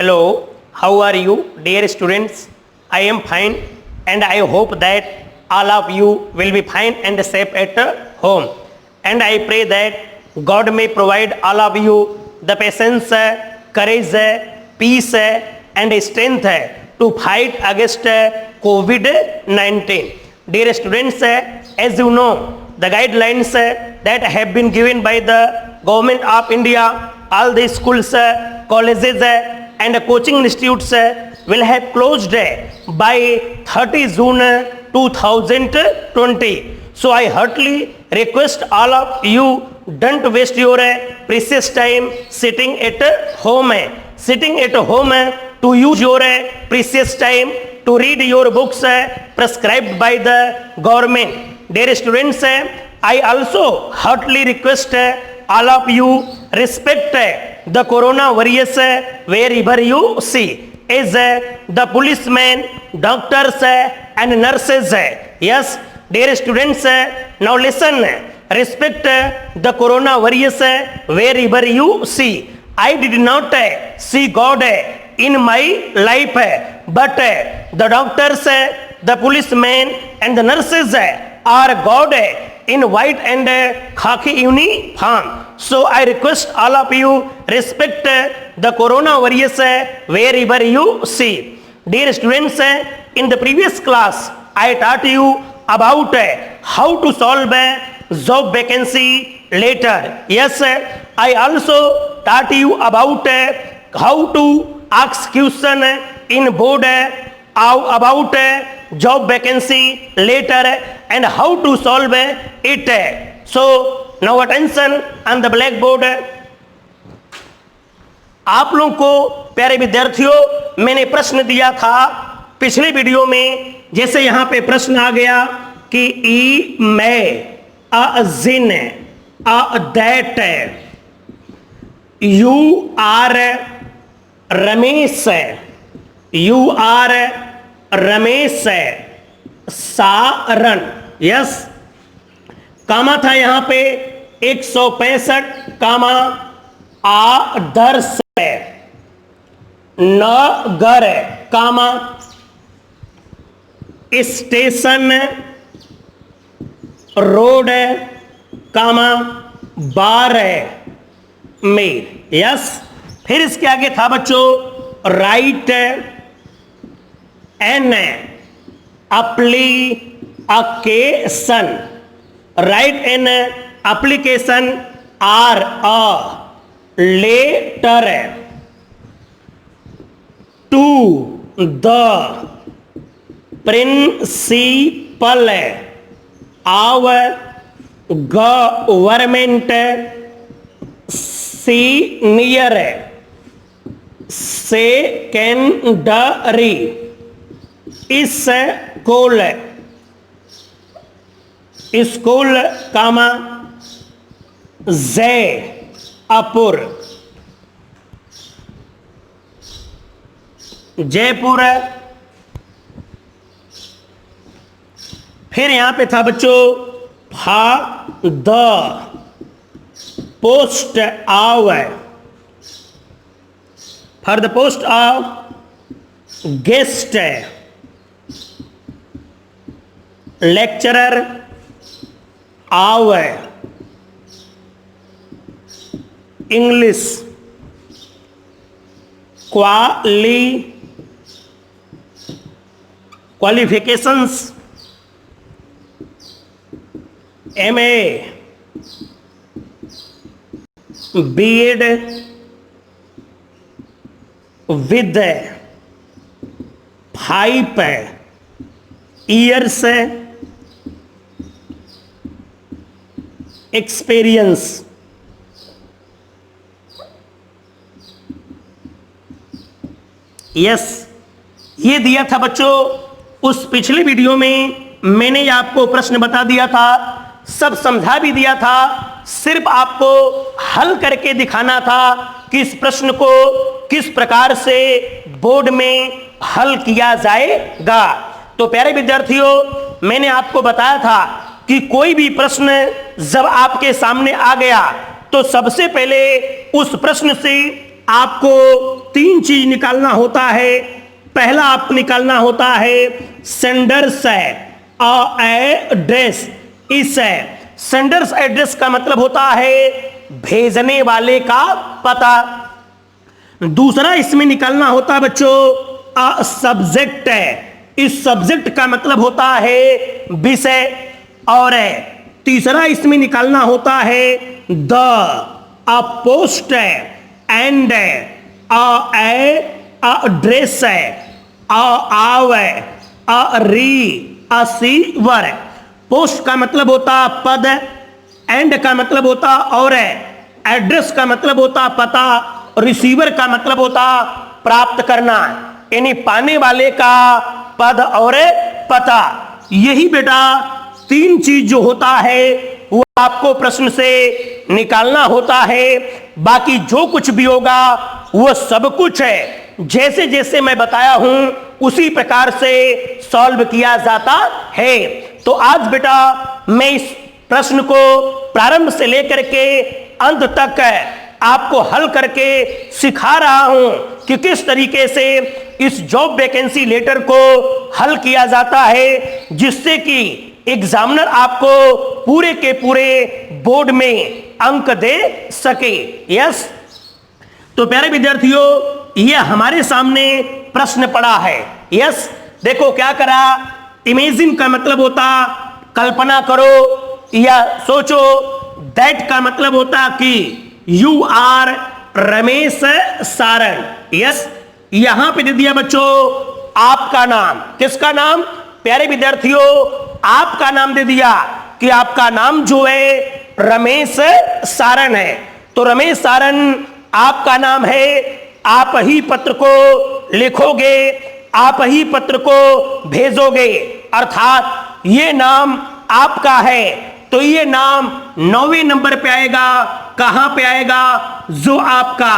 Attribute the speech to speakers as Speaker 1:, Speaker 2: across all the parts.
Speaker 1: Hello, how are you, dear students? I am fine, and I hope that all of you will be fine and safe at home. And I pray that God may provide all of you the patience, courage, peace, and strength to fight against COVID-19. Dear students, as you know, the guidelines that have been given by the Government of India, all the schools, colleges, and coaching institutes will have closed by 30 June 2020. So I heartily request all of you, don't waste your precious time sitting at home. Sitting at home to use your precious time to read your books prescribed by the government. Dear students, I also heartily request all of you respect the corona warriors wherever you see, as the policemen, doctors, and nurses. Yes, dear students, now listen, respect the corona warriors wherever you see. I did not see God in my life, but the doctors, the policemen, and the nurses are God in white and khaki uniform. So I request all of you respect the corona warriors wherever you see. Dear students, in the previous class I taught you about how to solve job vacancy letter. Yes, I also taught you about how to ask question in board about job vacancy letter and how to solve it. So now attention on the blackboard. आप लोगों को प्यारे विद्यार्थियों, मैंने प्रश्न दिया था पिछले वीडियो में, जैसे यहां पे प्रश्न आ गया कि ई मैं अ जिन uh that you are Ramesh, you are Ramesh Saran. Yes, comma था यहां पे 165, comma Adarsh Nagar, comma station road, comma Barmer. Yes, फिर इसके आगे था बच्चों write an application, write an application or a letter to the principal of government senior secondary school, school comma Jaipur, Jaipur. फिर यहां पे था बच्चों the post of, for the post of guest lecturer of English qualifications MA B.Ed with 5 years experience. Yes, ये दिया था बच्चों उस पिछले वीडियो में. मैंने आपको प्रश्न बता दिया था, सब समझा भी दिया था, सिर्फ आपको हल करके दिखाना था कि इस प्रश्न को किस प्रकार से बोर्ड में हल किया जाएगा. तो प्यारे विद्यार्थियों, मैंने आपको बताया था कि कोई भी प्रश्न जब आपके सामने आ गया तो सबसे पहले उस प्रश्न से आपको तीन चीज निकालना होता है। पहला आपको निकालना होता है सेंडर्स एड्रेस। इस सेंडर्स एड्रेस का मतलब होता है भेजने वाले का पता। दूसरा इसमें निकालना होता है बच्चों सब्जेक्ट है। इस सब्जेक्ट का मतलब होता है विषय। और तीसरा इसमें निकालना होता है the post and dress receiver. Post का मतलब होता पद, एंड का मतलब होता और, एड्रेस का मतलब होता पता, रिसीवर का मतलब होता प्राप्त करना, यानी पाने वाले का पद और पता। यही बेटा तीन चीज जो होता है वो आपको प्रश्न से निकालना होता है। बाकी जो कुछ भी होगा वो सब कुछ है जैसे जैसे मैं बताया हूं उसी प्रकार से सॉल्व किया जाता है। तो आज बेटा मैं इस प्रश्न को प्रारंभ से लेकर के अंत तक आपको हल करके सिखा रहा हूं कि किस तरीके से इस जॉब वैकेंसी लेटर को हल किया जाता है, जिससे कि एग्जामिनर आपको पूरे के पूरे बोर्ड में अंक दे सके। यस, तो प्यारे विद्यार्थियों ये हमारे सामने प्रश्न पड़ा है। यस, देखो क्या करा, इमेजिन का मतलब होता कल्पना करो या सोचो, दैट का मतलब होता कि you are Ramesh Saran. Yes, यहां पे दे दिया बच्चों आपका नाम। किसका नाम? प्यारे विद्यार्थियों आपका नाम दे दिया कि आपका नाम जो है रमेश सारण है। तो रमेश सारण आपका नाम है, आप ही पत्र को लिखोगे, आप ही पत्र को भेजोगे, अर्थात ये नाम आपका है। तो ये नाम 9वें नंबर पे आएगा। कहां पे आएगा? जो आपका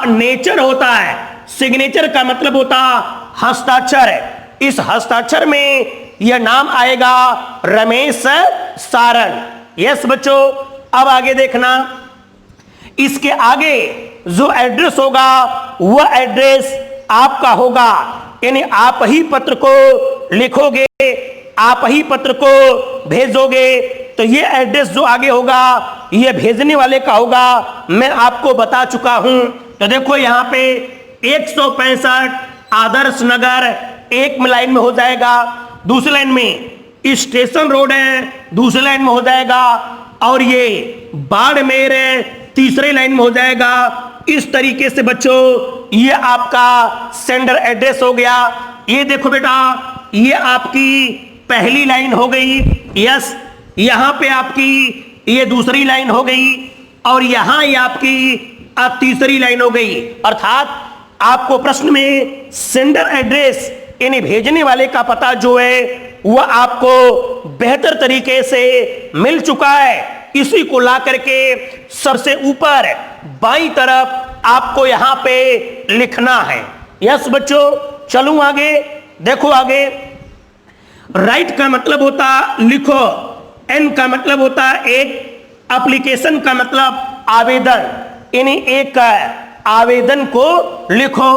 Speaker 1: नेचर होता है। सिग्नेचर का मतलब होता हस्ताक्षर। इस हस्ताक्षर में यह नाम आएगा रमेश सारण। यस बच्चों, अब आगे देखना, इसके आगे जो एड्रेस होगा वह एड्रेस आपका होगा, यानी आप ही पत्र को लिखोगे, आप ही पत्र को भेजोगे। तो ये एड्रेस जो आगे होगा ये भेजने वाले का होगा, मैं आपको बता चुका हूं। तो देखो यहां पे 165 आदर्श नगर एक लाइन में हो जाएगा, दूसरी लाइन में स्टेशन रोड है, दूसरी लाइन में हो जाएगा, और ये बाड़मेर तीसरे लाइन में हो जाएगा। इस तरीके से बच्चों ये आपका सेंडर एड्रेस हो गया। ये देखो बेटा ये आपकी पहली लाइन हो गई। यस, यहां पे आपकी ये दूसरी लाइन हो गई, और यहां ये आपकी तीसरी लाइन हो गई। अर्थात आपको प्रश्न में सेंडर एड्रेस यानी भेजने वाले का पता जो है वह आपको बेहतर तरीके से मिल चुका है। इसी को ला करके सबसे ऊपर बाईं तरफ आपको यहां पे लिखना है। यस बच्चों, चलूं आगे, देखो आगे। राइट का मतलब होता लिखो, एन का मतलब होता एक, एप्लीकेशन का मतलब आवेदन, यानी एक आवेदन को लिखो।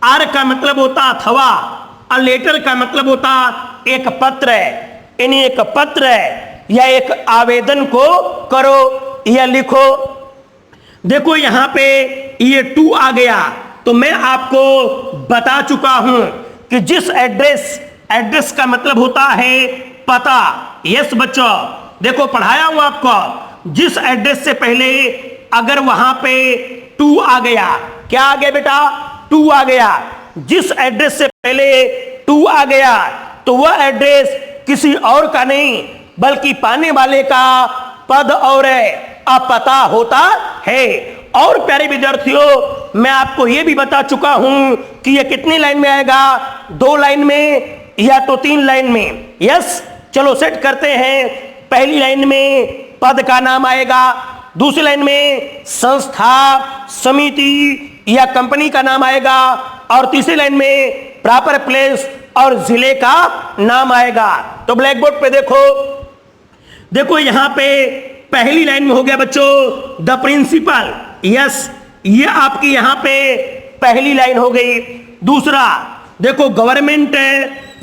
Speaker 1: आर का मतलब होता अथवा, और लेटर का मतलब होता एक पत्र है, यानी एक पत्र है या एक आवेदन को करो या लिखो। देखो यहां पे ये 2 आ गया, तो मैं आपको बता चुका हूं कि जिस एड्रेस का मतलब होता है पता। यस बच्चों, देखो पढ़ाया हूं आपको, जिस एड्रेस से पहले अगर वहां पे 2 आ गया, क्या आ गया बेटा? 2 आ गया। जिस एड्रेस से पहले 2 आ गया तो वह एड्रेस किसी और का नहीं बल्कि पाने वाले का पद और पता होता है। और प्यारे विद्यार्थियों मैं आपको यह भी बता चुका हूं कि यह कितनी लाइन में आएगा, 2 लाइन में या तो 3 लाइन में। यस, चलो सेट करते हैं। पहली लाइन में पद का नाम आएगा, दूसरी लाइन में संस्था, समिति या कंपनी का नाम आएगा, और तीसरी लाइन में प्रॉपर प्लेस और जिले का नाम आएगा। तो ब्लैक बोर्ड पे देखो यहां पे पहली लाइन में हो गया बच्चों द प्रिंसिपल। यस, ये आपकी यहां पे पहली लाइन हो गई। दूसरा देखो, गवर्नमेंट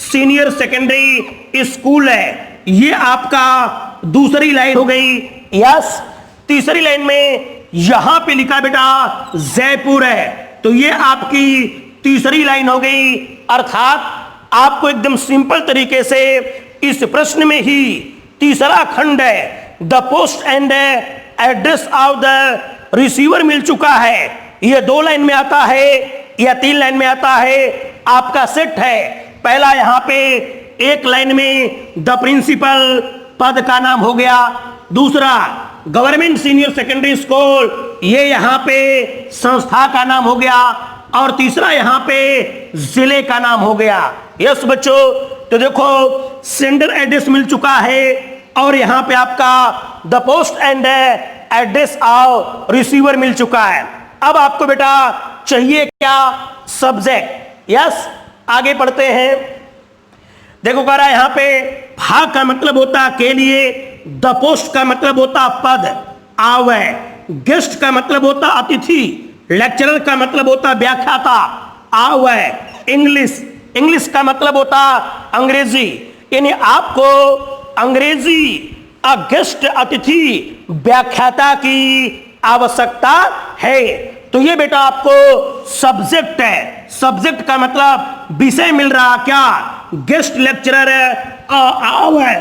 Speaker 1: सीनियर सेकेंडरी स्कूल है, ये आपका दूसरी लाइन हो गई। यस, तीसरी लाइन में यहां पे लिखा बेटा जयपुर है, तो ये आपकी तीसरी लाइन हो गई। अर्थात आपको एकदम सिंपल तरीके से इस प्रश्न में ही तीसरा खंड है, the post and address of the receiver मिल चुका है। यह 2 लाइन में आता है या 3 लाइन में आता है, आपका सेट है। पहला यहां पे 1 लाइन में द प्रिंसिपल पद का नाम हो गया। दूसरा गवर्नमेंट सीनियर सेकेंडरी स्कूल, ये यहां पे संस्था का नाम हो गया। और तीसरा यहां पे जिले का नाम हो गया। यस बच्चों, तो देखो सेंडर एड्रेस मिल चुका है और यहां पे आपका the post and address of receiver मिल चुका है। अब आपको बेटा चाहिए क्या? सब्जेक्ट। यस, आगे पढ़ते हैं। देखो कह रहा है यहां पे भा का मतलब होता के लिए, द पोस्ट का मतलब होता पद आव, गेस्ट का मतलब होता अतिथि, लेक्चरर का मतलब होता व्याख्याता आव, इंग्लिश का मतलब होता अंग्रेजी। यानी आपको अंग्रेजी गेस्ट अतिथि व्याख्याता की आवश्यकता है। तो ये बेटा आपको सब्जेक्ट है। सब्जेक्ट का मतलब विषय मिल रहा क्या? गेस्ट लेक्चरर आव है,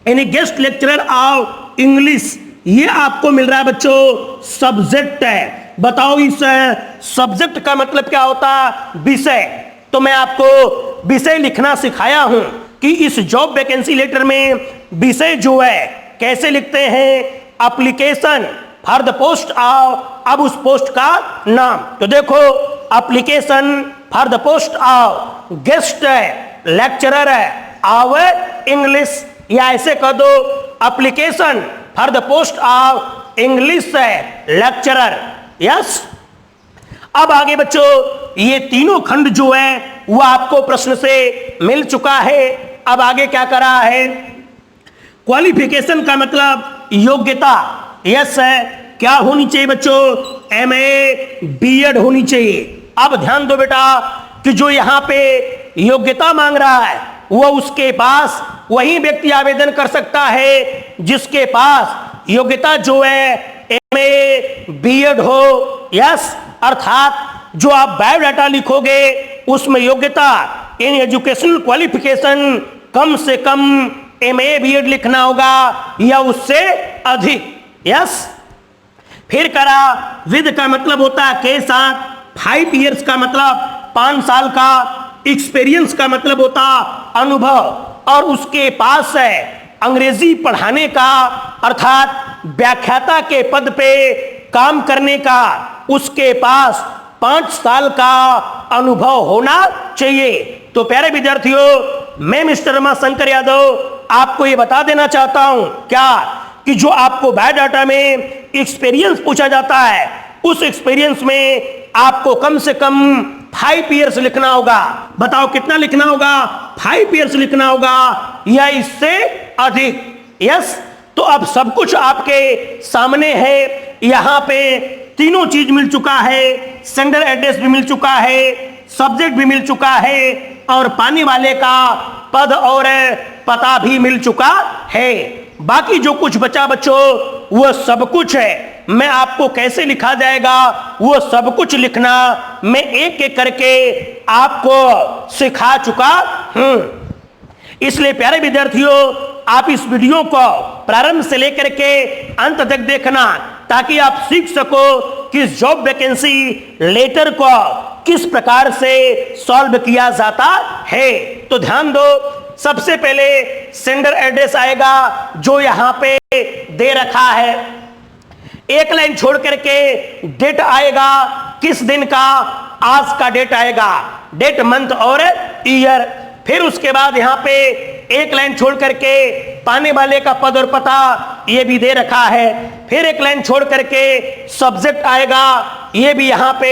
Speaker 1: यानी गेस्ट लेक्चरर ऑफ इंग्लिश, ये आपको मिल रहा है बच्चों सब्जेक्ट है। बताओ इस सब्जेक्ट का मतलब क्या होता? विषय। तो मैं आपको विषय लिखना सिखाया हूं कि इस जॉब वैकेंसी लेटर में विषय जो है कैसे लिखते हैं। Application for the post of, अब उस पोस्ट का नाम। तो देखो application for the post of guest है, लेक्चरर है ऑफ इंग्लिश, या ऐसे कह दो application for the post of English है, लेक्चरर। यस, अब आगे बच्चों ये तीनों खंड जो है वो आपको प्रश्न से मिल चुका है। अब आगे क्या कर रहा है? क्वालिफिकेशन का मतलब योग्यता। यस है, क्या होनी चाहिए बच्चों? एमए बीएड होनी चाहिए। अब ध्यान दो बेटा कि जो यहां पे योग्यता मांग रहा है वो उसके पास वही व्यक्ति आवेदन कर सकता है जिसके पास योग्यता जो है एमए बीएड हो। यस, अर्थात जो आप बायोडाटा लिखोगे उसमें योग्यता इन एजुकेशनल क्वालिफिकेशन कम से कम एमए बीएड लिखना होगा या उससे अधिक। यस, फिर करा विद का मतलब होता है के साथ, 5 इयर्स का मतलब 5 साल का, एक्सपीरियंस का मतलब होता अनुभव, और उसके पास है अंग्रेजी पढ़ाने का अर्थात व्याख्याता के पद पे काम करने का उसके पास 5 साल का अनुभव होना चाहिए। तो प्यारे विद्यार्थियों, मैं मिस्टर रमाशंकर यादव आपको ये बता देना चाहता हूं क्या कि जो आपको बायोडाटा में एक्सपीरियंस पूछा जाता है उस एक्सपीरियंस में आपको कम से कम 5 इयर्स लिखना होगा। बताओ कितना लिखना होगा? 5 इयर्स लिखना होगा या इससे अधिक। यस, तो अब सब कुछ आपके सामने है। यहां पे तीनों चीज मिल चुका है, सेंडर एड्रेस भी मिल चुका है, सब्जेक्ट भी मिल चुका है और पाने वाले का पद और पता भी मिल चुका है। बाकी जो कुछ बचा बच्चों वो सब कुछ है। मैं आपको कैसे लिखा जाएगा वो सब कुछ लिखना मैं एक एक करके आपको सिखा चुका हूं। इसलिए प्यारे विद्यार्थियों, आप इस वीडियो को प्रारंभ से लेकर के अंत तक देखना ताकि आप सीख सको कि इस जॉब वैकेंसी लेटर को किस प्रकार से सॉल्व किया जाता है। तो ध्यान दो, सबसे पहले सेंडर एड्रेस आएगा जो यहां पे दे रखा है। एक लाइन छोड़ करके डेट आएगा, किस दिन का? आज का डेट आएगा, डेट मंथ और ईयर। फिर उसके बाद यहां पे एक लाइन छोड़ करके पाने वाले का पद और पता ये भी दे रखा है। फिर एक लाइन छोड़ करके सब्जेक्ट आएगा, ये भी यहां पे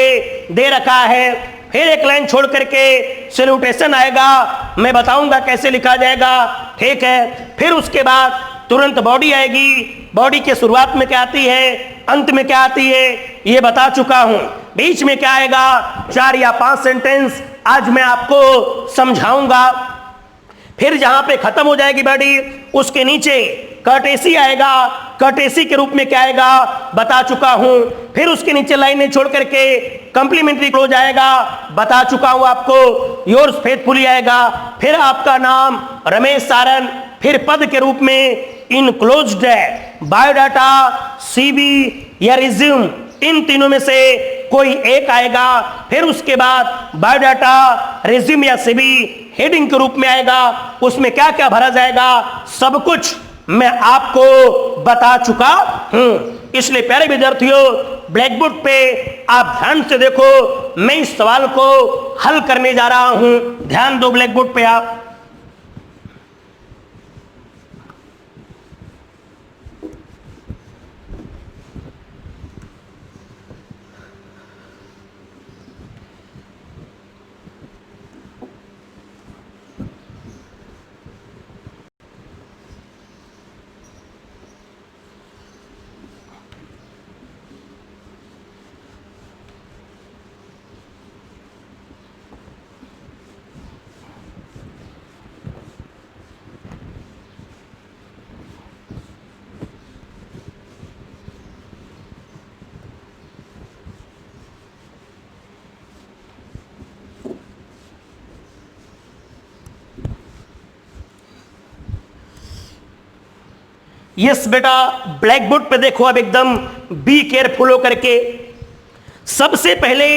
Speaker 1: दे रखा है। फिर एक लाइन छोड़ करके सैल्यूटेशन आएगा, मैं बताऊंगा कैसे लिखा जाएगा, ठीक है। फिर उसके बाद तुरंत बॉडी आएगी। बॉडी के शुरुआत में क्या आती है, अंत में क्या आती है, ये बता चुका हूं। बीच में क्या आएगा, 4 या 5 सेंटेंस आज मैं आपको समझाऊंगा। फिर जहां पे खत्म हो जाएगी बॉडी, उसके नीचे कर्टेसी आएगा। कर्टेसी के रूप में क्या आएगा बता चुका हूं। फिर उसके नीचे लाइनें छोड़ करके कंप्लीमेंट्री क्लोज आएगा, बता चुका हूं आपको। योर्स फेथफुली आएगा। फिर आपका नाम रमेश सारन। फिर पद के रूप में इनक्लोज्ड है, बायोडाटा, सीवी या रिज्यूम, इन तीनों में से कोई एक आएगा। फिर उसके बाद बायोडाटा, रिज्यूम या सीवी हेडिंग के रूप में आएगा। उसमें क्या क्या भरा जाएगा सब कुछ मैं आपको बता चुका हूं। इसलिए प्यारे विद्यार्थियों, ब्लैक बोर्ड पे आप ध्यान से देखो, मैं इस सवाल को हल करने जा रहा हूं। ध्यान दो ब्लैक बोर्ड पे आप। यस बेटा, ब्लैक बोर्ड पे देखो अब एकदम बी केयरफुल होकर के। सबसे पहले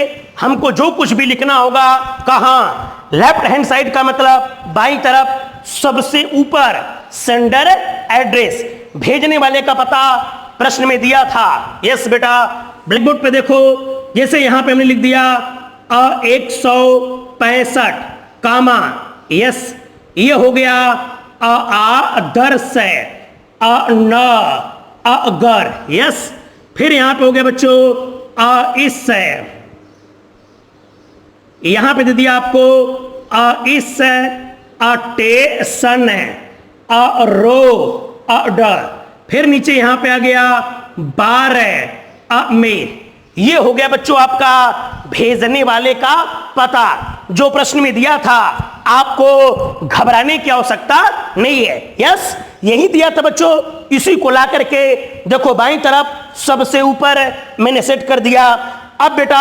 Speaker 1: हमको जो कुछ भी लिखना होगा, कहां, लेफ्ट हैंड साइड का मतलब बाईं तरफ, सबसे ऊपर सेंडर एड्रेस, भेजने वाले का पता प्रश्न में दिया था। यस बेटा, ब्लैक बोर्ड पे देखो, जैसे यहां पे हमने लिख दिया 165 कामा, यस ये हो गया आदर्श है, न अगर, यस। फिर यहां पे हो गया बच्चों इस है, यहां पे दे दिया आपको इस टेसन है, रो डर। फिर नीचे यहां पे आ गया 12 में। ये हो गया बच्चों आपका भेजने वाले का पता जो प्रश्न में दिया था। आपको घबराने की आवश्यकता नहीं है। यस, यही दिया था बच्चों। इसी को ला करके देखो बाईं तरफ सबसे ऊपर मैंने सेट कर दिया। अब बेटा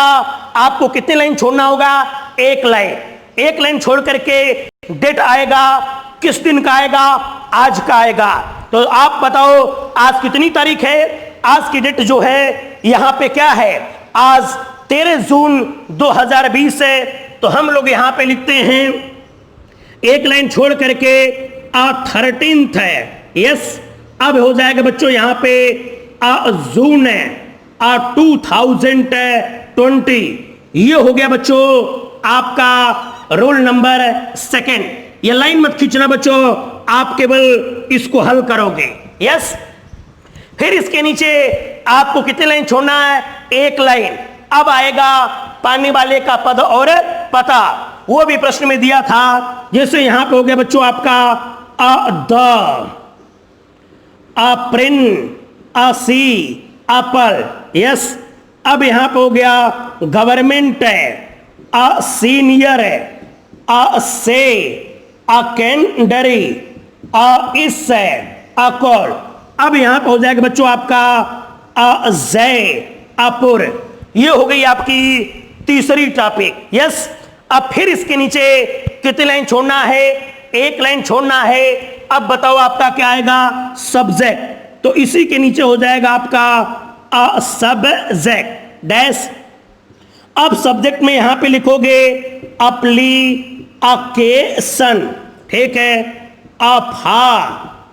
Speaker 1: आपको कितने लाइन छोड़ना होगा, एक लाइन। एक लाइन छोड़ करके डेट आएगा, किस दिन का आएगा, आज का आएगा। तो आप बताओ आज कितनी तारीख है। आज की डेट जो है यहां पे क्या है, आज 13 जून 2020 है। तो हम लोग यहां पे लिखते हैं एक लाइन छोड़ करके 13 है। यस, अब हो जाएगा बच्चों यहां पे जून है 2020। ये हो गया बच्चों आपका रोल नंबर सेकंड। ये लाइन मत खींचना बच्चों, आप केवल इसको हल करोगे। यस, फिर इसके नीचे आपको कितनी लाइन छोड़ना है, एक लाइन। अब आएगा पाने वाले का पद और पता, वो भी प्रश्न में दिया था। जैसे यहां पे हो गया बच्चों आपका द, प्रिन, सी, एप्पल। यस, अब यहां पे हो गया गवर्नमेंट है, सीनियर है, से, कैंडरी, इस है, कॉल। अब यहां पे हो जाएगा बच्चों आपका जय, अपुर। ये हो गई आपकी तीसरी टॉपिक। यस, अब फिर इसके नीचे कितनी लाइन छोड़ना है, एक लाइन छोड़ना है। अब बताओ आपका क्या आएगा, सब्जेक्ट। तो इसी के नीचे हो जाएगा आपका सब्जेक्ट डैश। अब सब्जेक्ट में यहां पे लिखोगे एप्लीकेशन, ठीक है,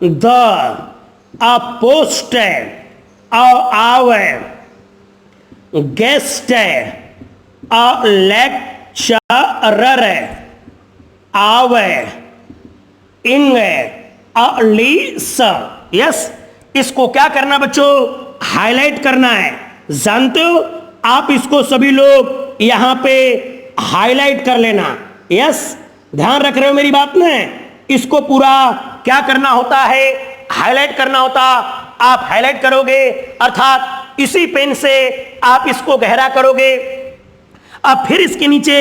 Speaker 1: द, पोस्ट है, आवे, गेस्ट है, लेक्चरर है, आवे, इंग है, लीसन। यस, इसको क्या करना बच्चों, हाईलाइट करना है। जानते हो आप इसको सभी लोग यहां पे हाईलाइट कर लेना। यस, ध्यान रख रहे हो मेरी बात में। इसको पूरा क्या करना होता है, हाईलाइट करना होता आप हाईलाइट करोगे, अर्थात इसी पेन से आप इसको गहरा करोगे। अब फिर इसके नीचे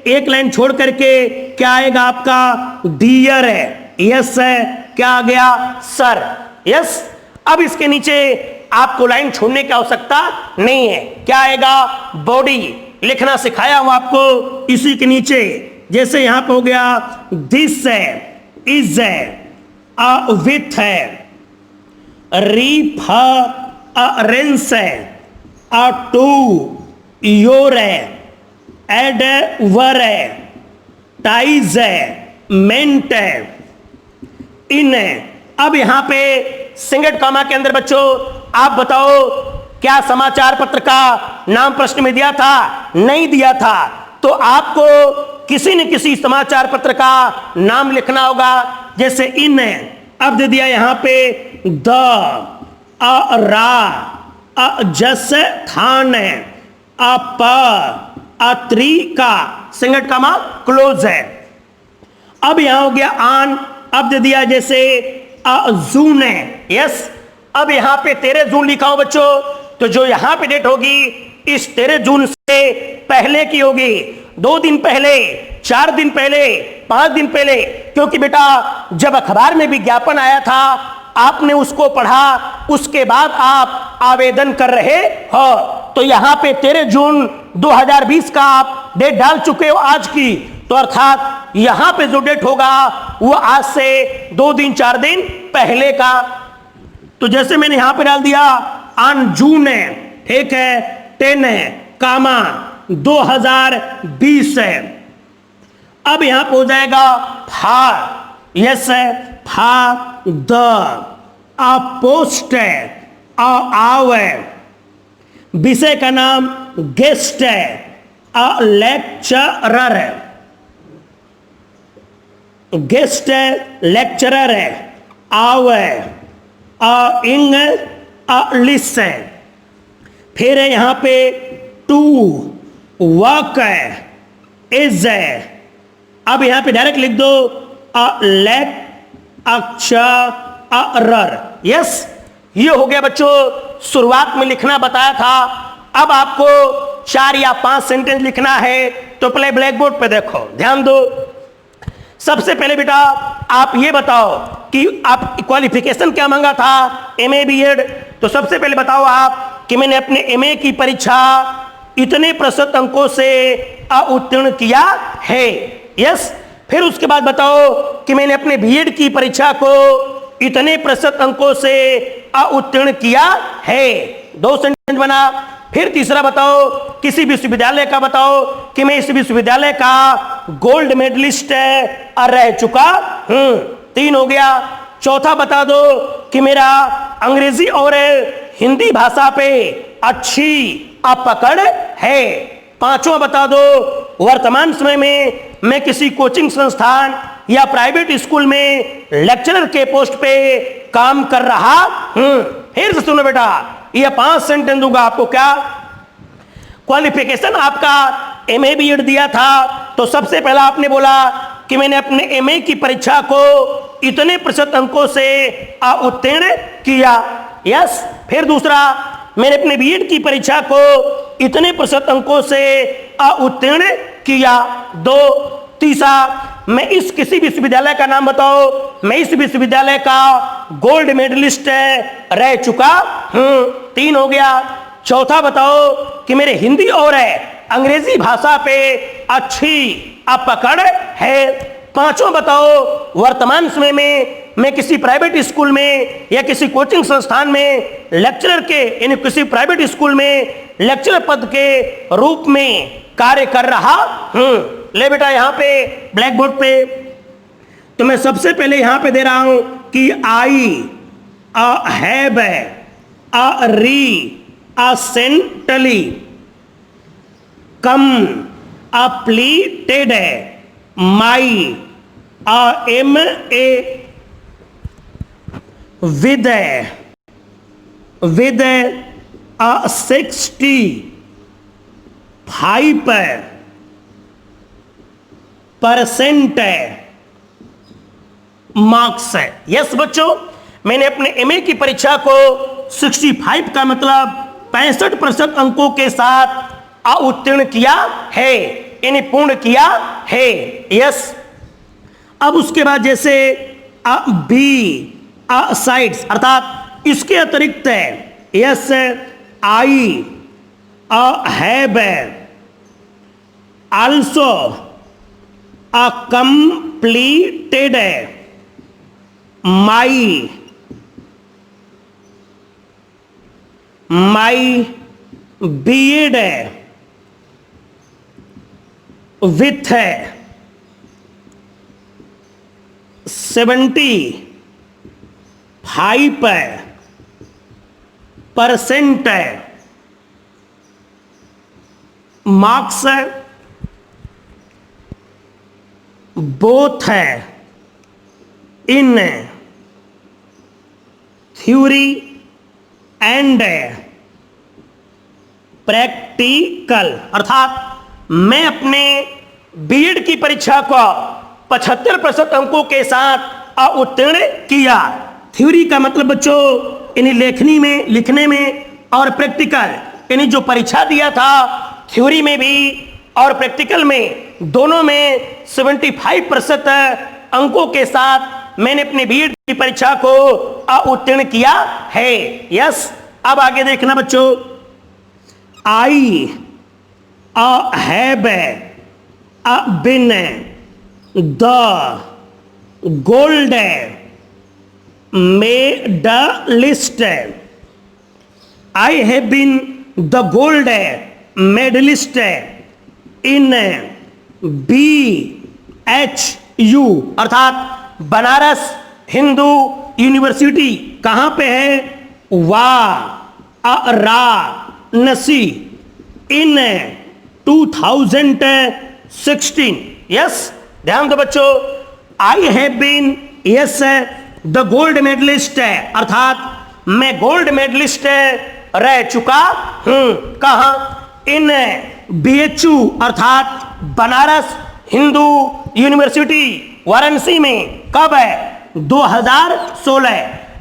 Speaker 1: एक लाइन छोड़ करके क्या आएगा आपका, डियर है, यस है, क्या आ गया, सर, यस। अब इसके नीचे आपको लाइन छोड़ने की आवश्यकता नहीं है, क्या आएगा, बॉडी लिखना सिखाया हूं आपको इसी के नीचे। जैसे यहां पे हो गया दिस है, इज है, विथ है, रेफरेंस है, टू, योर है, एड वर है, टाइज है, मेंट है, इन है। अब यहां पे सिंगल कॉमा के अंदर बच्चों आप बताओ क्या समाचार पत्र का नाम प्रश्न में दिया था, नहीं दिया था, तो आपको किसी न किसी समाचार पत्र का नाम लिखना होगा। जैसे इन है, अब दे दिया यहां पे द, जस थान है, त्री का सिंगल कॉमा क्लोज है। अब यहां हो गया आन, अब दे दिया जैसे जून है, यस। अब यहां पे 13 जून लिखा हो बच्चों, तो जो यहां पे डेट होगी इस 13 जून से पहले की होगी, 2 दिन पहले, 4 दिन पहले, 5 दिन पहले, क्योंकि बेटा जब अखबार में विज्ञापन आया था आपने उसको पढ़ा, उसके बाद आप आवेदन कर रहे हो, तो यहां पे 13 जून 2020 का आप डेट डाल चुके हो आज की, तो अर्थात यहां पे जो डेट होगा वो आज से 2 दिन 4 दिन पहले का। तो जैसे मैंने यहां पे डाल दिया ऑन जून है, ठीक है, 10 है, कामा 2020 है। अब यहां पे हो जाएगा फा, यस है, फा द, पोस्ट है, आव है, विषय का नाम गेस्ट है, लेक्चरर है, गेस्ट है, लेक्चरर है, आव है, इंग्लिश है। फिर है यहां पे टू, वर्क है, इज है। अब यहां पे डायरेक्ट लिख दो लेक्चरर, यस। ये हो गया बच्चों, शुरुआत में लिखना बताया था। अब आपको 4 या 5 सेंटेंस लिखना है, तो पहले ब्लैक बोर्ड पे देखो, ध्यान दो। सबसे पहले बेटा आप ये बताओ कि आप क्वालिफिकेशन क्या मांगा था, एमए बीएड। तो सबसे पहले बताओ आप कि मैंने अपने एमए की परीक्षा इतने प्रतिशत अंकों से उत्तीर्ण किया है, यस। फिर उसके बाद बताओ कि मैंने अपने बीएड की परीक्षा को इतने प्रतिशत अंकों से उत्तीर्ण किया है, 2 सेंटेंस बना। फिर तीसरा बताओ किसी विश्वविद्यालय का बताओ कि मैं इस विश्वविद्यालय का गोल्ड मेडलिस्ट रह चुका हूं, 3 हो गया। चौथा बता दो कि मेरा अंग्रेजी और हिंदी भाषा पे अच्छी पकड़ है। 5वां बता दो वर्तमान समय में मैं किसी कोचिंग संस्थान या प्राइवेट स्कूल में लेक्चरर के पोस्ट पे काम कर रहा हूं। फिर से सुनो बेटा, ये 5 सेंटेंस दूंगा आपको। क्या क्वालिफिकेशन आपका एमए बीएड दिया था, तो सबसे पहला आपने बोला कि मैंने अपने एमए की परीक्षा को इतने प्रतिशत अंकों से उत्तीर्ण किया, यस। फिर दूसरा, मैंने अपने बीएड की परीक्षा को इतने प्रतिशत अंकों से उत्तीर्ण किया, 2। तीसरा, मैं इस किसी विश्वविद्यालय का नाम बताओ, मैं इस विश्वविद्यालय का गोल्ड मेडलिस्ट रह चुका हूं, 3 हो गया। चौथा बताओ कि मेरे हिंदी और अंग्रेजी भाषा पे अच्छी पकड़ है। 5वां बताओ वर्तमान समय में मैं किसी प्राइवेट स्कूल में या किसी कोचिंग संस्थान में लेक्चरर के यानी किसी प्राइवेट स्कूल में लेक्चरर पद के रूप में कार्य कर रहा हूं। ले बेटा यहां पे ब्लैक बोर्ड पे, तो मैं सबसे पहले यहां पे दे रहा हूं कि I, have, recently, completed, my, M A, with 65% marks है। यस बच्चों, मैंने अपने एमए की परीक्षा को 65 का मतलब 65% अंकों के साथ उत्तीर्ण किया है, यानी पूर्ण किया है। यस। अब उसके बाद जैसे बी साइड्स अर्थात इसके अतिरिक्त है। Yes, I have also completed my BEd with 75% marks both है इन थ्योरी एंड प्रैक्टिकल, अर्थात मैं अपने बीएड की परीक्षा को 75% अंकों के साथ उत्तीर्ण किया। थ्योरी का मतलब बच्चों इन्हीं लिखने में और प्रैक्टिकल, यानी जो परीक्षा दिया था थ्योरी में भी और प्रैक्टिकल में दोनों में 75% अंकों के साथ मैंने अपने बीएड की परीक्षा को उत्तीर्ण किया है। यस। अब आगे देखना बच्चों, I have been the gold medalist, I have been the gold medalist in BHU अर्थात बनारस हिंदू यूनिवर्सिटी। कहां पे है? वाराणसी इन 2016। यस, ध्यान दो बच्चों, I have been yes the gold medalist अर्थात मैं गोल्ड मेडलिस्ट रह चुका हूं। कहां? इन BHU अर्थात बनारस हिंदू यूनिवर्सिटी वाराणसी में। कब है? 2016,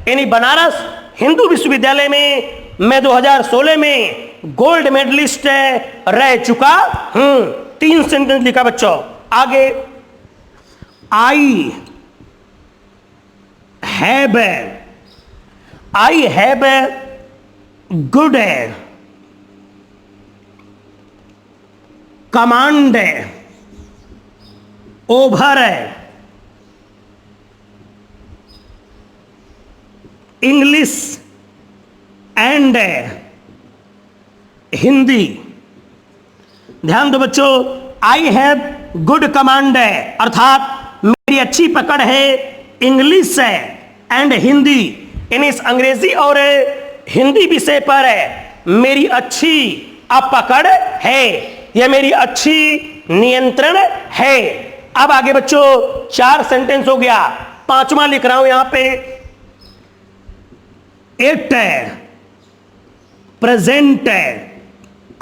Speaker 1: यानी बनारस हिंदू विश्वविद्यालय में मैं 2016 में गोल्ड मेडलिस्ट रह चुका हूं। 3 सेंटेंस लिखा बच्चों। आगे, I have good command over English and Hindi. ध्यान दो बच्चों, आई हैव गुड कमांड अर्थात मेरी अच्छी पकड़ है इंग्लिश एंड हिंदी, यानी अंग्रेजी और हिंदी विषय पर मेरी अच्छी पकड़ है, यह मेरी अच्छी नियंत्रण है। अब आगे बच्चों 4 सेंटेंस हो गया, 5वां लिख रहा हूं यहां पे। It present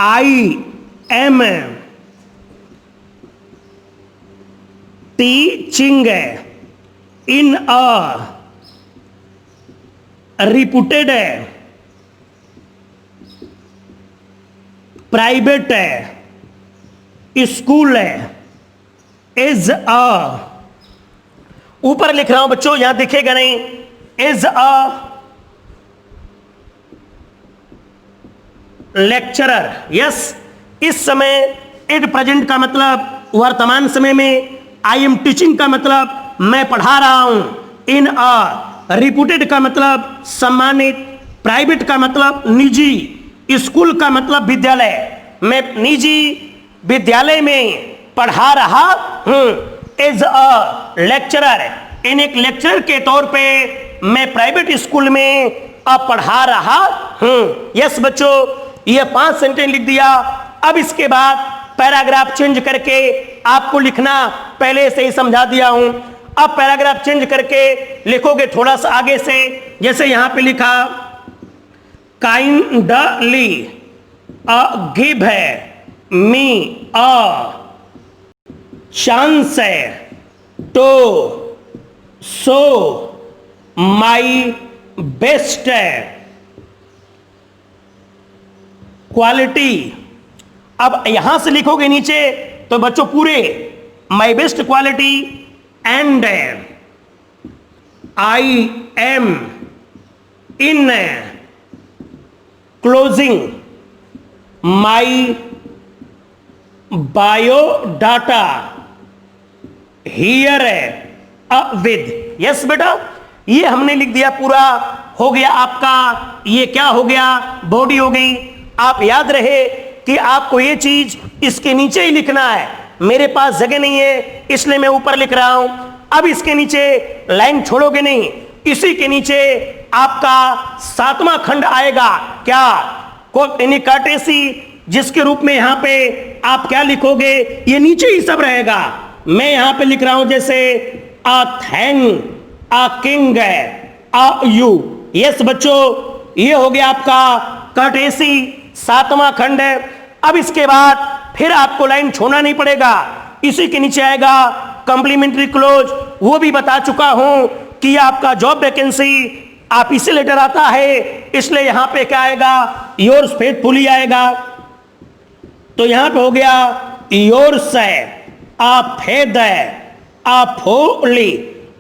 Speaker 1: I am teaching in a reputed private school is a, ऊपर लिख रहा हूं बच्चों, यहां दिखेगा नहीं, इज अ लेक्चरर। यस, इस समय एट प्रेजेंट का मतलब वर्तमान समय में, आई एम टीचिंग का मतलब मैं पढ़ा रहा हूं, इन अ रिपुटेड का मतलब सम्मानित, प्राइवेट का मतलब निजी, स्कूल का मतलब विद्यालय, मैं निजी विद्यालय में पढ़ा रहा हूं। एज अ लेक्चरर, इन एक लेक्चरर के तौर पे मैं प्राइवेट स्कूल में पढ़ा रहा हूं। यस बच्चों, ये 5 सेंटेंस लिख दिया। अब इसके बाद पैराग्राफ चेंज करके आपको लिखना पहले से ही समझा दिया हूं। अब पैराग्राफ चेंज करके लिखोगे थोड़ा सा आगे से, जैसे यहां पे लिखा, kindly give me a chance to show my best quality. अब यहां से लिखोगे नीचे तो बच्चों पूरे my best quality and I am enclosing my biodata here with. Yes बेटा, ये हमने लिख दिया, पूरा हो गया आपका। ये क्या हो गया? बॉडी हो गई। आप याद रहे कि आपको ये चीज इसके नीचे ही लिखना है। मेरे पास जगह नहीं है इसलिए मैं ऊपर लिख रहा हूं। अब इसके नीचे लाइन छोड़ोगे नहीं, इसी के नीचे आपका 7वां खंड आएगा। क्या? कार्टेसी, जिसके रूप में यहां पे आप क्या लिखोगे? ये नीचे ही सब रहेगा। मैं यहां पे लिख रहा हूं जैसे a thank, a king, a you. Yes बच्चों, ये हो गया आपका कार्टेसी 7वां खंड है। अब इसके बाद फिर आपको लाइन छोड़ना नहीं पड़ेगा, इसी के नीचे आएगा कॉम्प्लीमेंट्री क्लोज। वो भी बता चुका हूं कि आपका जॉब वैकेंसी आप इसे लेटर आता है, इसलिए यहां पे क्या आएगा? योर्स फेथफुली आएगा। तो यहां पे हो गया योर्स है, आप फेद है, आप फुली।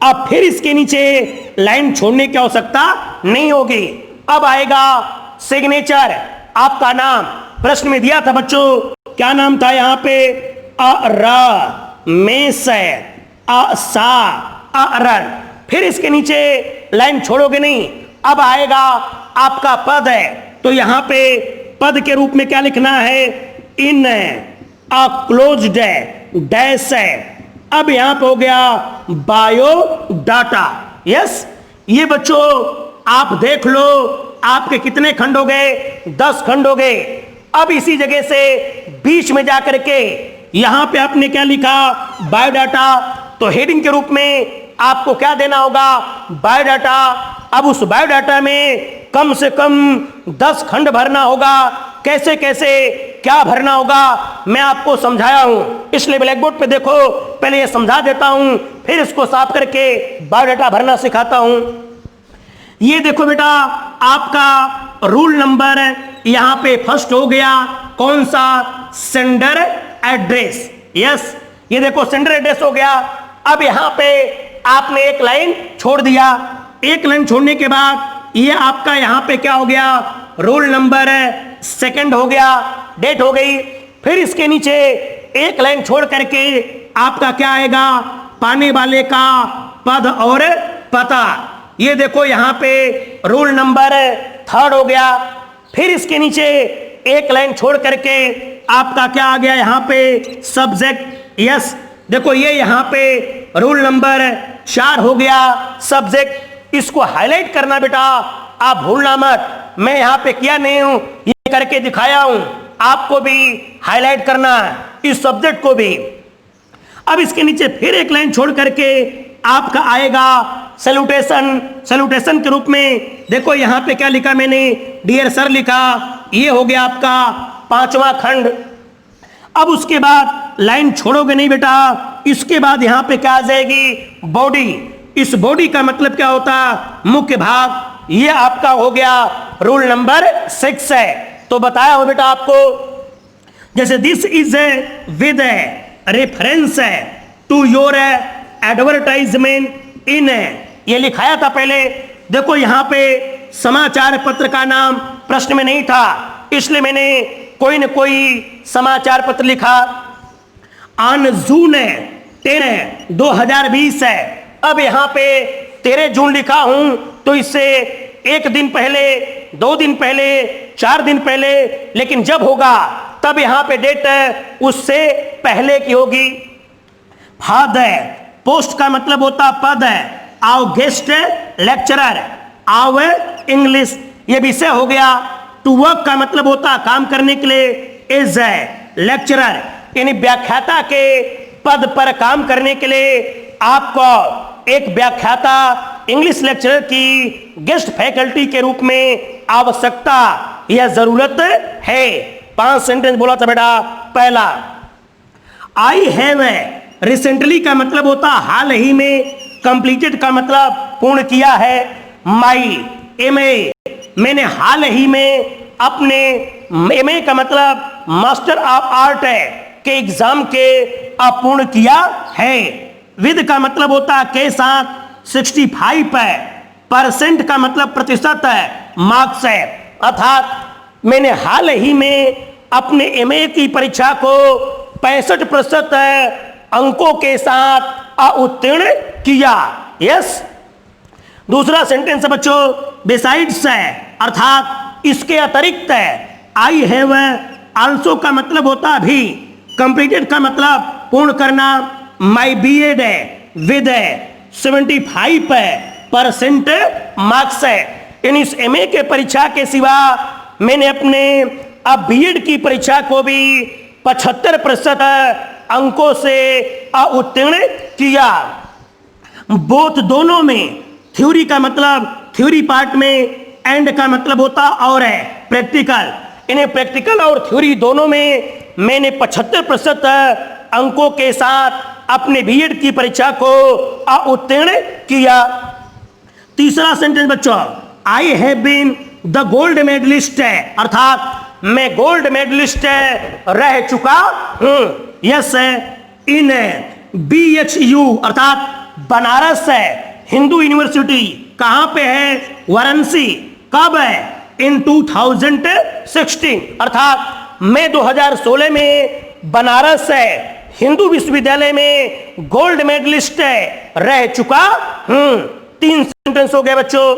Speaker 1: अब फिर इसके नीचे लाइन छोड़ने की आवश्यकता नहीं होगी। अब आएगा सिग्नेचर, आपका नाम। प्रश्न में दिया था बच्चों, क्या नाम था यहां पे? मेस है, अरन। फिर इसके नीचे लाइन छोड़ोगे नहीं। अब आएगा आपका पद है, तो यहां पे पद के रूप में क्या लिखना है? इन क्लोज्ड डैश है। अब यहां पे हो गया बायोडाटा। यस, ये बच्चों आप देख लो, आपके कितने खंड हो गए? 10 खंड हो गए। अब इसी जगह से बीच में जाकर के यहां पे आपने क्या लिखा? बायोडाटा। तो हेडिंग के रूप में आपको क्या देना होगा? बायोडाटा। अब उस बायोडाटा में कम से कम 10 खंड भरना होगा। कैसे कैसे क्या भरना होगा मैं आपको समझाया हूं, इसलिए ब्लैक बोर्ड पे देखो। पहले ये समझा देता हूं, फिर इसको साफ करके बायोडाटा भरना सिखाता हूं। ये देखो बेटा, आपका रूल नंबर यहां पे फर्स्ट हो गया। कौन सा? Sender address. यस, ये देखो सेंडर एड्रेस हो गया। अब यहां पे आपने एक लाइन छोड़ दिया। एक लाइन छोड़ने के बाद ये आपका यहां पे क्या हो गया? रोल नंबर सेकंड हो गया, डेट हो गई। फिर इसके नीचे एक लाइन छोड़ करके आपका क्या आएगा? पाने वाले का पद और पता। ये देखो यहां पे रोल नंबर थर्ड हो गया। फिर इसके नीचे एक लाइन छोड़ करके आपका क्या आ गया? यहां पे सब्जेक्ट। यस, देखो ये यहां पे रोल नंबर 4 हो गया, सब्जेक्ट। इसको हाईलाइट करना बेटा, आप भूलना मत। मैं यहां पे किया नहीं हूं, ये करके दिखाया हूं। आपको भी हाईलाइट करना है इस सब्जेक्ट को भी। अब इसके नीचे फिर एक लाइन छोड़ करके आपका आएगा सैल्यूटेशन। सैल्यूटेशन के रूप में देखो यहां पे क्या लिखा मैंने? डियर सर लिखा। ये हो गया आपका 5वां खंड। अब उसके बाद लाइन छोड़ोगे नहीं बेटा, इसके बाद यहां पे क्या आ जाएगी? बॉडी। इस बॉडी का मतलब क्या होता? मुख्य भाग। ये आपका हो गया रूल नंबर 6 है। तो बताया हो बेटा आपको, जैसे this is a with reference to your advertisement in, ये लिखाया था पहले। देखो यहां पे समाचार पत्र का नाम प्रश्न में नहीं था, इसलिए मैंने कोई न कोई समाचार पत्र लिखा। ऑन जून 10 2020 है। अब यहां पे 13 जून लिखा हूं, तो इससे 1 दिन पहले, 2 दिन पहले, 4 दिन पहले, लेकिन जब होगा तब यहां पे डेट उससे पहले की होगी। फादर, पोस्ट का मतलब होता पद है। आओ गेस्ट लेक्चरर, आओ इंग्लिश, ये विषय हो गया। टू वर्क का मतलब होता काम करने के लिए। इज लेक्चरर, यानी व्याख्याता के पद पर काम करने के लिए आपको एक व्याख्याता इंग्लिश लेक्चरर की गेस्ट फैकल्टी के रूप में आवश्यकता या जरूरत है। 5 सेंटेंस बोला था बेटा। पहला, आई हैव रिसेंटली का मतलब होता हाल ही में। कंप्लीटेड का मतलब पूर्ण किया है। माई एमए, मैंने हाल ही में अपने एमए का मतलब मास्टर ऑफ आर्ट है के एग्जाम के अपूर्ण किया है। विद का मतलब होता है के साथ 65% का मतलब प्रतिशत है, मार्क्स है। अर्थात मैंने हाल ही में अपने एमए की परीक्षा को 65% अंकों के साथ उत्तीर्ण किया। यस। दूसरा सेंटेंस है बच्चों बिसाइड्स है, अर्थात इसके अतिरिक्त है। आई हैव आल्सो का मतलब होता है भी, कंप्लीटेड का मतलब पूर्ण करना, माई बीएड है, विद है, 75% मार्क्स है। यानी इस एमए के परीक्षा के सिवा मैंने अपने अब बीएड की परीक्षा को भी 75% अंकों से उत्तीर्ण किया। बोथ दोनों में, थ्योरी का मतलब थ्योरी पार्ट में, एंड का मतलब होता और है प्रैक्टिकल। इन्हें प्रैक्टिकल और थ्योरी दोनों में मैंने 75% अंकों के साथ अपने बीएड की परीक्षा को उत्तीर्ण किया। तीसरा सेंटेंस बच्चों, I have been the gold medalist है, अर्थात मैं गोल्ड मेडलिस्ट रह चुका हूं। यस है। इन BHU अर्थात बनारस है हिंदू यूनिवर्सिटी, कहां पे है? वाराणसी। कब है? इन 2016, अर्थात मैं 2016 में बनारस है हिंदू विश्वविद्यालय में गोल्ड मेडलिस्ट रह चुका हूं। 3 सेंटेंस हो गए बच्चों।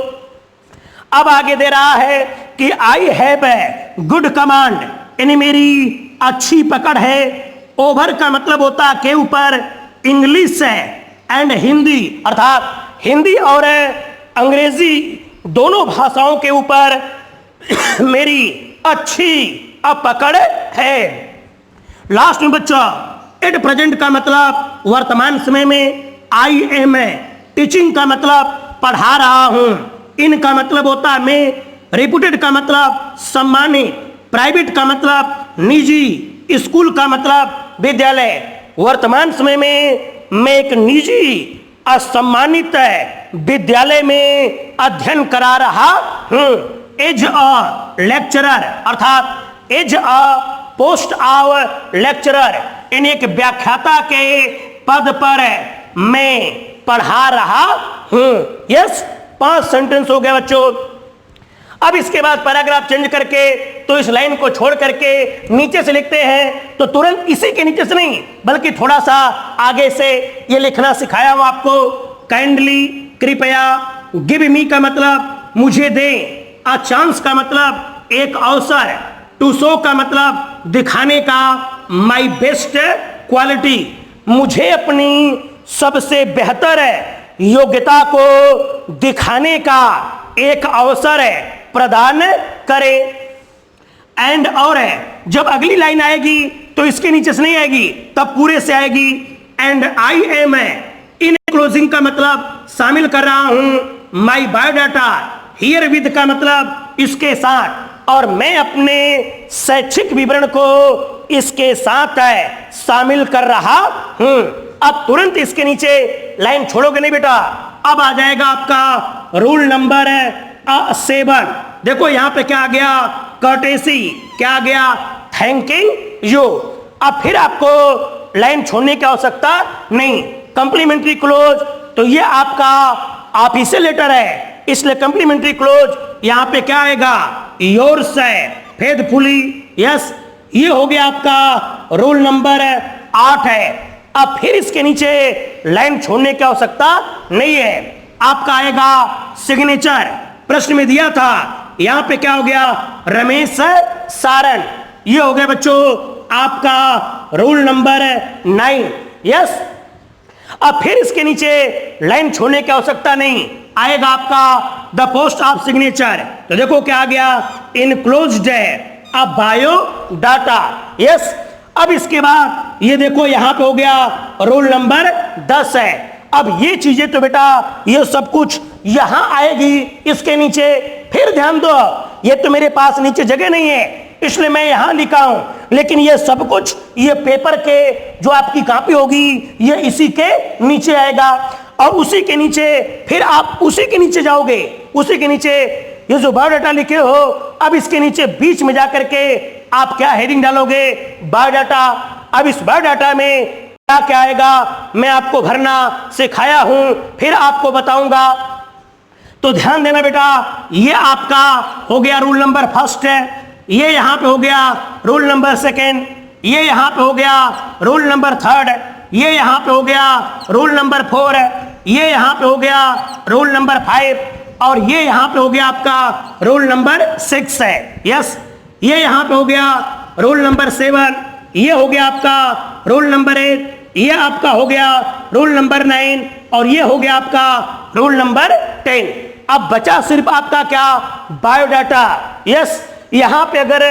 Speaker 1: अब आगे दे रहा है कि I have a good command, यानी मेरी अच्छी पकड़ है। ओवर का मतलब होता है के ऊपर, इंग्लिश है, एंड हिंदी अर्थात हिंदी और अंग्रेजी दोनों भाषाओं के ऊपर मेरी अच्छी पकड़ है। लास्ट में बच्चा एट प्रेजेंट का मतलब वर्तमान समय में। आई एम टीचिंग का मतलब पढ़ा रहा हूं। इन का मतलब होता है मैं। रेपुटेड का मतलब सम्मानित। प्राइवेट का मतलब निजी। स्कूल का मतलब विद्यालय। वर्तमान समय में मैं एक निजी असम्मानित विद्यालय में अध्ययन करा रहा हूं। एज अ लेक्चरर अर्थात as a post of lecturer, इन एक व्याख्याता के पद पर मैं पढ़ा रहा हूं। यस। 5 सेंटेंस हो गए बच्चों। अब इसके बाद पैराग्राफ चेंज करके तो इस लाइन को छोड़ करके नीचे से लिखते हैं, तो तुरंत इसी के नीचे से नहीं बल्कि थोड़ा सा आगे से ये लिखना सिखाया हूं आपको। काइंडली कृपया, गिव मी का मतलब मुझे दे, अ चांस का मतलब एक अवसर, टू शो का मतलब दिखाने का, माई बेस्ट क्वालिटी मुझे अपनी सबसे बेहतर योग्यता को दिखाने का एक अवसर प्रदान करे। एंड और है, जब अगली लाइन आएगी तो इसके नीचे से नहीं आएगी, तब पूरे से आएगी। And I am in closing का मतलब शामिल कर रहा हूं माई बायोडाटा। हियर विद का मतलब इसके साथ, और मैं अपने शैक्षिक विवरण को इसके साथ शामिल कर रहा हूं। अब तुरंत इसके नीचे लाइन छोड़ोगे नहीं बेटा। अब आ जाएगा आपका रूल नंबर 7। देखो यहां पे क्या आ गया? कर्टेसी। क्या आ गया? Thanking you. अब फिर आपको लाइन छोड़ने की आवश्यकता नहीं। कंप्लीमेंट्री क्लोज, तो ये आपका ऑफिशियल लेटर है, इसलिए कंप्लीमेंट्री क्लोज यहां पे क्या आएगा? योर्स है फेथफुली। यस। ये हो गया आपका रूल नंबर 8 है। अब फिर इसके नीचे लाइन छोड़ने की आवश्यकता नहीं है। आपका आएगा सिग्नेचर। प्रश्न में दिया था, यहां पे क्या हो गया? रमेश सारन। ये हो गया बच्चों आपका रूल नंबर 9। यस। अब फिर इसके नीचे लाइन छोड़ने की आवश्यकता नहीं, आएगा आपका द पोस्ट ऑफ सिग्नेचर। तो देखो क्या आ गया? इनक्लोज्ड है अब बायो डाटा। यस। अब इसके बाद ये देखो यहां पे हो गया रूल नंबर 10 है। अब ये चीजें तो बेटा ये सब कुछ यहां आएगी इसके नीचे। फिर ध्यान दो, ये तो मेरे पास नीचे जगह नहीं है इसलिए मैं यहां लिखा हूं, लेकिन ये सब कुछ ये पेपर के जो आपकी कॉपी होगी ये इसी के नीचे आएगा। और उसी के नीचे फिर आप उसी के नीचे जाओगे, उसी के नीचे ये जो बायोडाटा लिखे हो, अब इसके नीचे बीच में जाकर के आप क्या हेडिंग डालोगे? बायोडाटा। अब इस बायोडाटा में क्या क्या आएगा मैं आपको भरना सिखाया हूं, फिर आपको बताऊंगा। तो ध्यान देना बेटा, ये आपका हो गया रूल नंबर फर्स्ट है, ये यहां पे हो गया रूल नंबर सेकेंड, ये यहां पे हो गया रूल नंबर थर्ड, ये यहां पे हो गया रूल नंबर फोर, ये यहां पे हो गया रूल नंबर फाइव, और ये यहां पे हो गया आपका रूल नंबर सिक्स है। यस, ये यहां पे हो गया रूल नंबर सेवन, ये हो गया आपका रूल नंबर एट, ये आपका हो गया रूल नंबर 9, और ये हो गया आपका रूल नंबर 10। अब बचा सिर्फ आपका क्या? बायोडाटा। यस, यहां पे अगर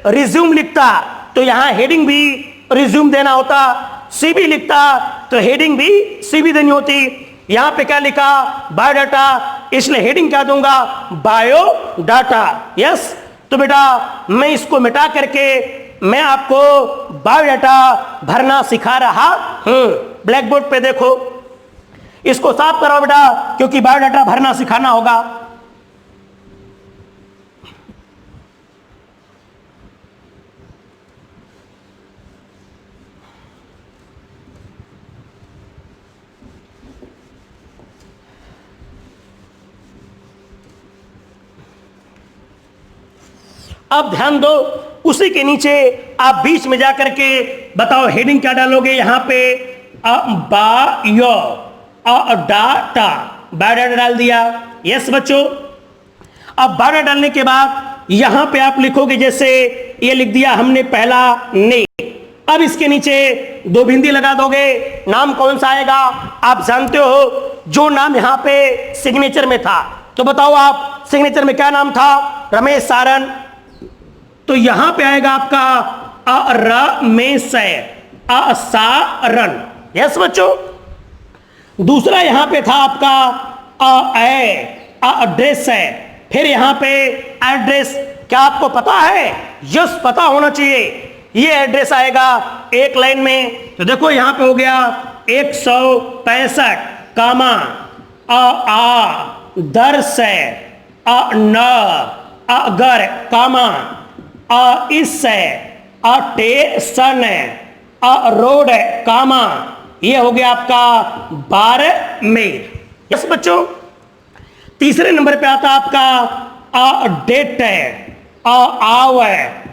Speaker 1: रिज्यूम लिखता तो यहां हेडिंग भी रिज्यूम देना होता, सीवी लिखता तो हेडिंग भी सीवी देनी होती। यहां पे क्या लिखा? बायोडाटा, इसलिए हेडिंग क्या दूंगा? बायोडाटा। यस, तो बेटा मैं इसको मिटा करके मैं आपको बायोडाटा भरना सिखा रहा हूं। ब्लैक बोर्ड पे देखो, इसको साफ करो बेटा, क्योंकि बायोडाटा भरना सिखाना होगा। अब ध्यान दो, उसी के नीचे आप बीच में जाकर के बताओ हेडिंग क्या डालोगे? यहां पे डाटा, बायोडाटा डाल दिया। यस बच्चों, अब बायोडाटा डालने के बाद यहां पे आप लिखोगे, जैसे ये लिख दिया हमने पहला ने। अब इसके नीचे दो बिंदी लगा दोगे, नाम कौन सा आएगा? आप जानते हो जो नाम यहां पे सिग्नेचर में था, तो बताओ आप सिग्नेचर में क्या नाम था? रमेश सारन। तो यहां पे आएगा आपका रमेश सारन। यस बच्चों, दूसरा यहां पे था आपका एड्रेस है, फिर यहां पे एड्रेस, क्या आपको पता है? यस, पता होना चाहिए। ये एड्रेस आएगा एक लाइन में, तो देखो यहां पे हो गया 165 कामा दर्श न अगर कामा इस टेशन रोड कामा, ये हो गया आपका बारमेर। यस बच्चों, तीसरे नंबर पे आता आपका डेट है, आव है,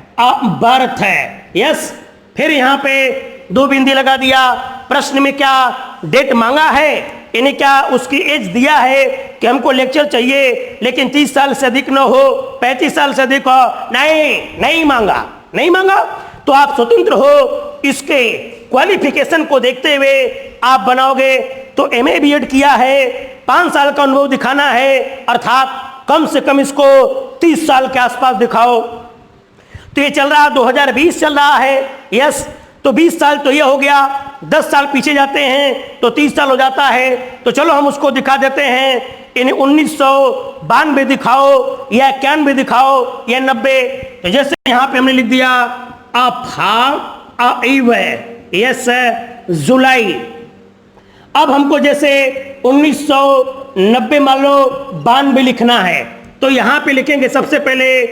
Speaker 1: बर्थ है। यस, फिर यहां पे दो बिंदी लगा दिया। प्रश्न में क्या डेट मांगा है? इन्हें क्या उसकी एज दिया है कि हमको लेक्चर चाहिए लेकिन 30 साल से अधिक न हो, 35 साल से अधिक हो? नहीं मांगा, नहीं मांगा। तो आप स्वतंत्र हो, इसके क्वालिफिकेशन को देखते हुए आप बनाओगे। तो MA BEd किया है, 5 साल का अनुभव दिखाना है, अर्थात कम से कम इसको 30 साल के आसपास दिखाओ। तो ये चल रहा 2020 चल रहा है। यस, तो 20 साल तो ये हो गया, 10 साल पीछे जाते हैं तो 30 साल हो जाता है। तो चलो हम उसको दिखा देते हैं, इन्हें 1992 दिखाओ या 91 दिखाओ या 90। तो जैसे यहाँ पे हमने लिख दिया यस जुलाई। अब हमको जैसे 1990 मान लो 92 लिखना है, तो यहाँ पे लिखेंगे सबसे पहले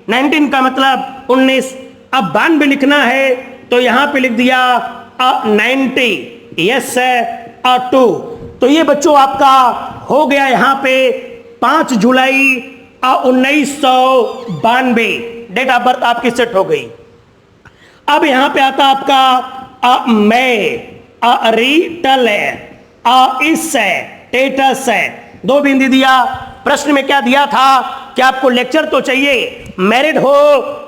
Speaker 1: 19 का मतलब 19। अब 92 लिखना है तो यहां पे लिख दिया 90। यस 2। तो ये बच्चों आपका हो गया यहां पे 5 जुलाई 1992 डेट ऑफ बर्थ आपकी सेट हो गई। अब यहां पे आता आपका मैं रिटल है, इस स्टेटस है, दो बिंदी दिया। प्रश्न में क्या दिया था कि आपको लेक्चर तो चाहिए, मैरिड हो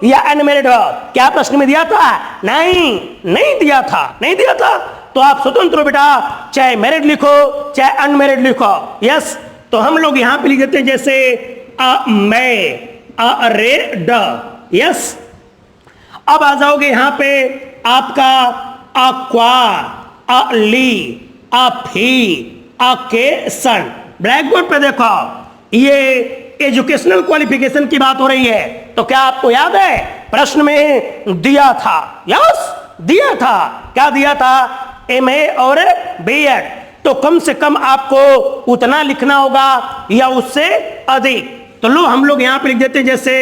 Speaker 1: या अनमैरिड हो? क्या प्रश्न में दिया था? नहीं दिया था, नहीं दिया था। तो आप स्वतंत्र हो बेटा, चाहे मैरिड लिखो चाहे अनमैरिड लिखो। यस, तो हम लोग यहां पे लिख देते हैं जैसे मैं रेड। यस, अब आ जाओगे यहां पे आपका अक्वा ली अकेशन। ब्लैक बोर्ड पे देखो, ये एजुकेशनल क्वालिफिकेशन की बात हो रही है। तो क्या आपको याद है प्रश्न में दिया था? यस, दिया था। क्या दिया था? MA और BEd। तो कम से कम आपको उतना लिखना होगा या उससे अधिक। तो लो हम लोग यहां पे लिख देते हैं, जैसे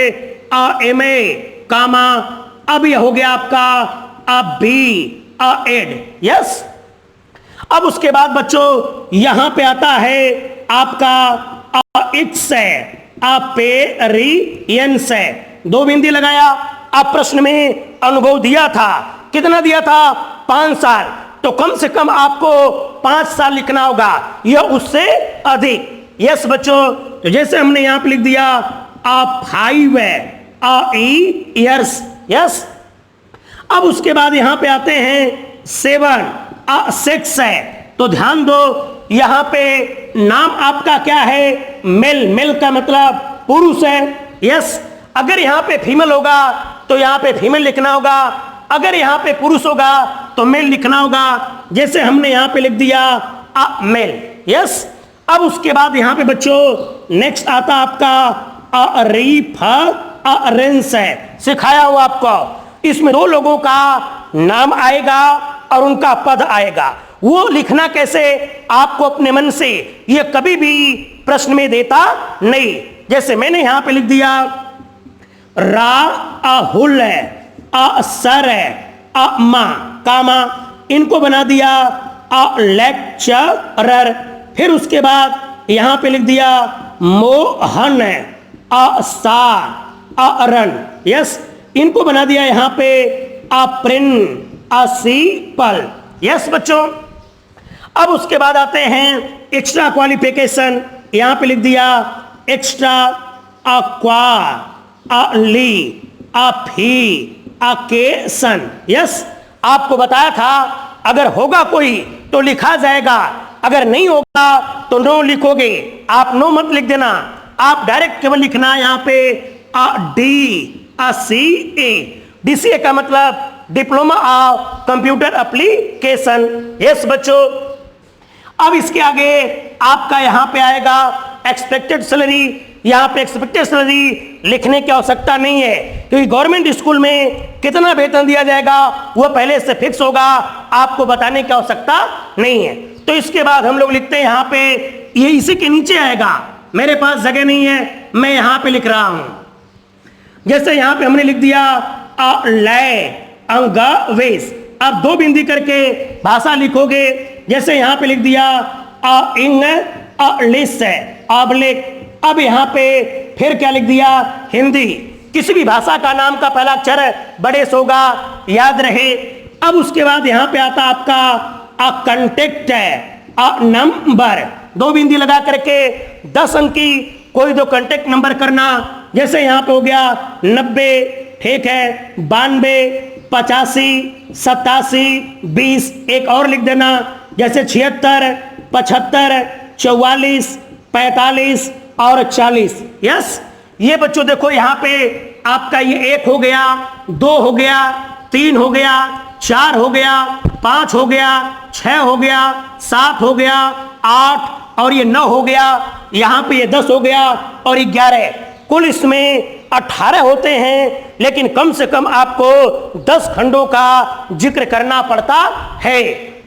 Speaker 1: MA कामा, अब यह हो गया आपका B एड, यस। अब उसके बाद बच्चों यहां पे आता है आपका इट्स है, पेरियंस है, 2 बिंदी लगाया। अब प्रश्न में अनुभव दिया था, कितना दिया था? 5 साल। तो कम से कम आपको 5 साल लिखना होगा या उससे अधिक, यस बच्चों। तो जैसे हमने यहां पे लिख दिया 5 ईयर्स, यस। अब उसके बाद यहां पे आते हैं 7 6 है। तो ध्यान दो यहां पे नाम आपका क्या है? मेल, मेल का मतलब पुरुष है, यस। अगर यहां पे फीमेल होगा तो यहां पे फीमेल लिखना होगा, अगर यहां पे पुरुष होगा तो मेल लिखना होगा। जैसे हमने यहां पे लिख दिया मेल, यस। अब उसके बाद यहां पे बच्चों नेक्स्ट आता आपका रेफरेंस है, सिखाया हुआ आपको। इसमें 2 लोगों का नाम आएगा और उनका पद आएगा। वो लिखना कैसे? आपको अपने मन से, ये कभी भी प्रश्न में देता नहीं। जैसे मैंने यहां पे लिख दिया राहुल है, सर है, मां कामा, इनको बना दिया लेक्चरर। फिर उसके बाद यहां पे लिख दिया मोहन है, सारन, यस। इनको बना दिया यहां पे प्रिंसिपल, यस बच्चों। अब उसके बाद आते हैं एक्स्ट्रा क्वालिफिकेशन, यहां पे लिख दिया एक्स्ट्रा क्वालिफिकेशन, यस। आपको बताया था अगर होगा कोई तो लिखा जाएगा, अगर नहीं होगा तो नो लिखोगे। आप नो मत लिख देना, आप डायरेक्ट केवल लिखना यहां पे DCA का मतलब diploma of computer application, yes बच्चों। अब इसके आगे आपका यहां पे आएगा एक्सपेक्टेड सैलरी। यहां पे एक्सपेक्टेड सैलरी लिखने की आवश्यकता नहीं है, क्योंकि गवर्नमेंट स्कूल में कितना वेतन दिया जाएगा वह पहले से फिक्स होगा, आपको बताने की आवश्यकता नहीं है। तो इसके बाद हम लोग लिखते हैं यहां पे, ये इसी के नीचे आएगा, मेरे पास जगह नहीं है, मैं यहां पे लिख रहा हूं। जैसे यहां पे हमने लिख दिया लैंग्वेज, अब 2 बिंदी करके भाषा लिखोगे। जैसे यहां पे लिख दिया इंग्लिश है, अब यहां पे फिर क्या लिख दिया? हिंदी। किसी भी भाषा का नाम का पहला अक्षर बड़े से होगा, याद रहे। अब उसके बाद यहां पे आता आपका कांटेक्ट है, नंबर, 2 बिंदी लगा करके 10 अंक की कोई 2 कांटेक्ट नंबर करना। जैसे यहां पे हो गया 90, ठीक है, 92, 85, 87, 20, एक और लिख देना, जैसे 76, 75, 44, 45 और 40, यस। ये बच्चों देखो यहां पे आपका ये 1 हो गया, 2 हो गया, 3 हो गया, 4 हो गया, 5 हो गया, 6 हो गया, 7 हो गया, 8 और ये 9 हो गया, यहां पे ये 10 हो गया और 11। कुल इसमें 18 होते हैं, लेकिन कम से कम आपको 10 खंडों का जिक्र करना पड़ता है।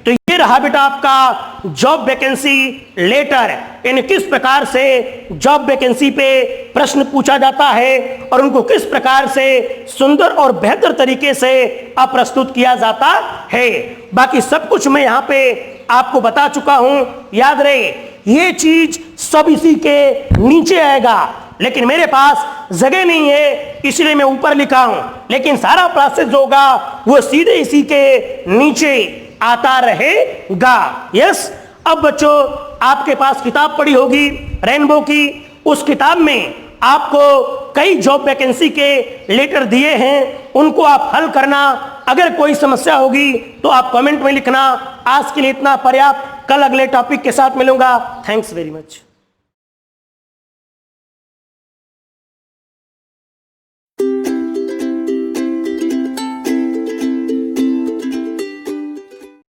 Speaker 1: तो ये रहा बेटा आपका जॉब वैकेंसी लेटर। इन किस प्रकार से जॉब वैकेंसी पे प्रश्न पूछा जाता है और उनको किस प्रकार से सुंदर और बेहतर तरीके से प्रस्तुत किया जाता है। बाकी सब कुछ मैं यहाँ पे आपको बता चुका हूं। याद रहे ये चीज सब इसी के नीचे आएगा, लेकिन मेरे पास जगह नहीं है इसलिए मैं ऊपर लिखा हूं, लेकिन सारा प्रोसेस जो होगा वो सीधे इसी के नीचे आता रहेगा। यस। अब बच्चों आपके पास किताब पड़ी होगी रेनबो की, उस किताब में आपको कई जॉब वैकेंसी के लेटर दिए हैं, उनको आप हल करना। अगर कोई समस्या होगी तो आप कमेंट में लिखना। आज के लिए इतना पर्याप्त, कल अगले टॉपिक के साथ मिलूंगा। Thanks very much.